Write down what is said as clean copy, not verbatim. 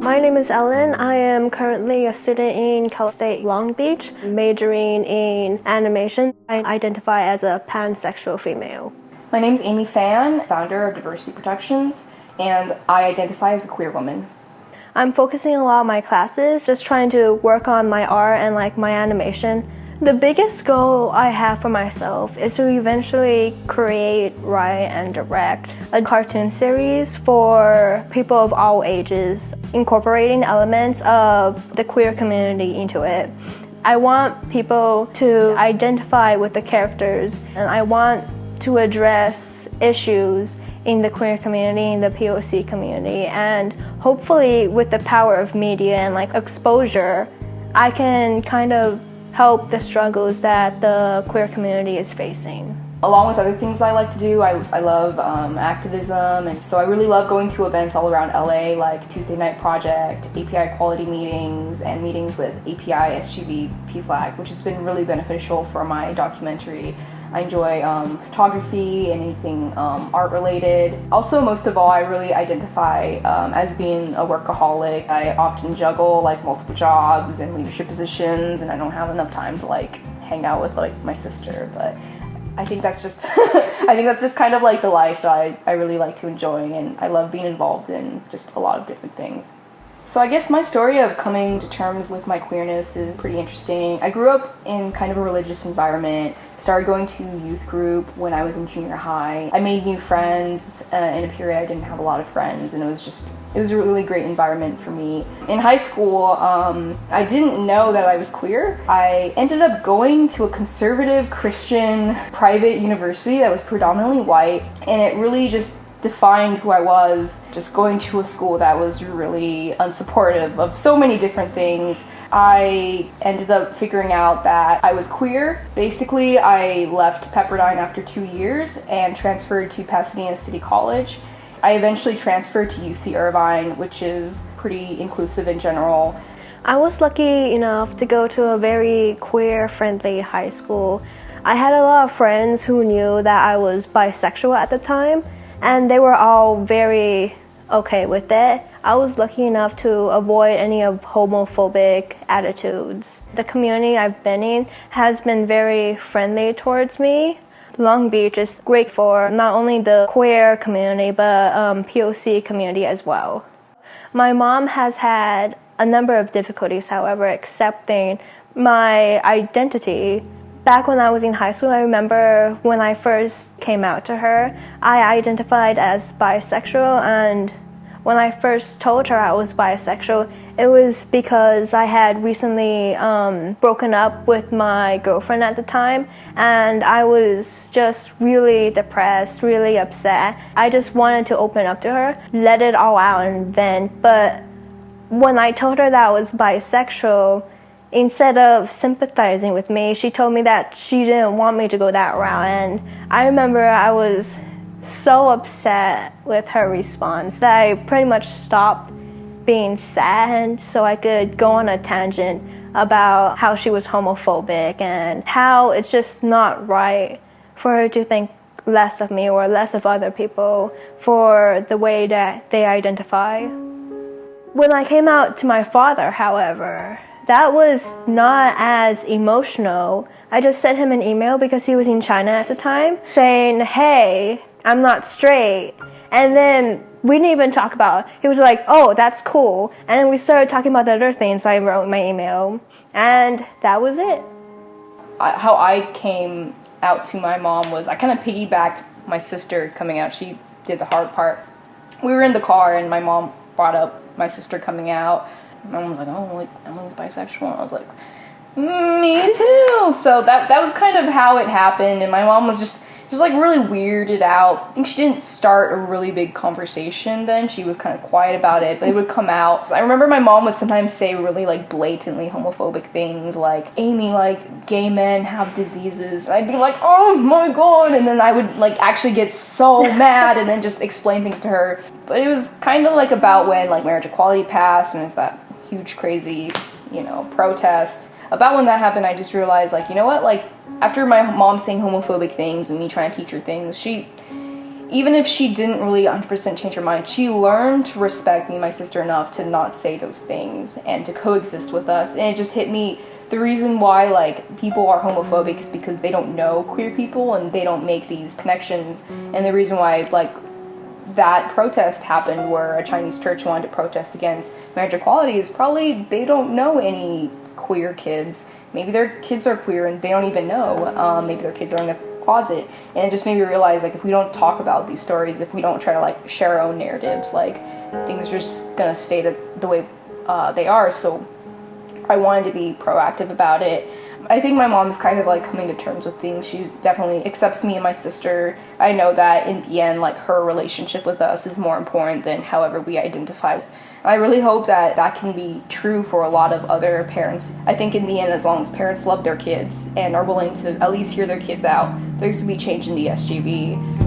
My name is Ellen. I am currently a student in Cal State Long Beach, majoring in animation. I identify as a pansexual female. My name is Amy Fan, founder of Diversity Protections, and I identify as a queer woman. I'm focusing a lot on my classes, just trying to work on my art and my animation. The biggest goal I have for myself is to eventually create, write, and direct a cartoon series for people of all ages, incorporating elements of the queer community into it. I want people to identify with the characters, and I want to address issues in the queer community, in the POC community, and hopefully with the power of media and exposure, I can kind of help the struggles that the queer community is facing. Along with other things I like to do, I love activism, and so I really love going to events all around LA like Tuesday Night Project, API Equality meetings, and meetings with API, SGB, PFLAG, which has been really beneficial for my documentary. I enjoy photography and anything art related. Also, most of all, I really identify as being a workaholic. I often juggle multiple jobs and leadership positions, and I don't have enough time to hang out with my sister. But I think that's just kind of the life that I really like to enjoy, and I love being involved in just a lot of different things. So I guess my story of coming to terms with my queerness is pretty interesting. I grew up in kind of a religious environment, started going to youth group when I was in junior high. I made new friends in a period I didn't have a lot of friends, and it was a really great environment for me. In high school, I didn't know that I was queer. I ended up going to a conservative Christian private university that was predominantly white, and it really just defined who I was, just going to a school that was really unsupportive of so many different things. I ended up figuring out that I was queer. Basically, I left Pepperdine after 2 years and transferred to Pasadena City College. I eventually transferred to UC Irvine, which is pretty inclusive in general. I was lucky enough to go to a very queer-friendly high school. I had a lot of friends who knew that I was bisexual at the time, and they were all very okay with it. I was lucky enough to avoid any of homophobic attitudes. The community I've been in has been very friendly towards me. Long Beach is great for not only the queer community, but POC community as well. My mom has had a number of difficulties, however, accepting my identity. Back when I was in high school, I remember when I first came out to her, I identified as bisexual, and when I first told her I was bisexual, it was because I had recently broken up with my girlfriend at the time, and I was just really depressed, really upset. I just wanted to open up to her, let it all out and vent, but when I told her that I was bisexual, instead of sympathizing with me, she told me that she didn't want me to go that route. And I remember I was so upset with her response that I pretty much stopped being sad so I could go on a tangent about how she was homophobic and how it's just not right for her to think less of me or less of other people for the way that they identify. When I came out to my father, however, that was not as emotional. I just sent him an email because he was in China at the time saying, hey, I'm not straight. And then we didn't even talk about it. He was like, oh, that's cool. And then we started talking about the other things I wrote in my email. And that was it. How I came out to my mom was I kind of piggybacked my sister coming out. She did the hard part. We were in the car and my mom brought up my sister coming out. My mom was like, oh, Emily's bisexual. And I was like, me too. So that was kind of how it happened. And my mom was just really weirded out. I think she didn't start a really big conversation then. She was kind of quiet about it, but it would come out. I remember my mom would sometimes say really blatantly homophobic things like, Amy, gay men have diseases. And I'd be like, oh my God. And then I would actually get so mad and then just explain things to her. But it was kind of about when marriage equality passed and it's that huge crazy protest. About when that happened, I just realized you know what, after my mom saying homophobic things and me trying to teach her things, even if she didn't really 100% change her mind, she learned to respect me and my sister enough to not say those things and to coexist with us. And it just hit me, the reason why like people are homophobic is because they don't know queer people and they don't make these connections. And the reason why like that protest happened where a Chinese church wanted to protest against marriage equality is probably they don't know any queer kids. Maybe their kids are queer and they don't even know. Maybe their kids are in the closet. And it just made me realize like if we don't talk about these stories, if we don't try to like share our own narratives, like things are just gonna stay the way they are. So I wanted to be proactive about it. I think my mom's kind of like coming to terms with things. She definitely accepts me and my sister. I know that in the end, like her relationship with us is more important than however we identify. I really hope that that can be true for a lot of other parents. I think in the end, as long as parents love their kids and are willing to at least hear their kids out, there's going to be change in the SGB.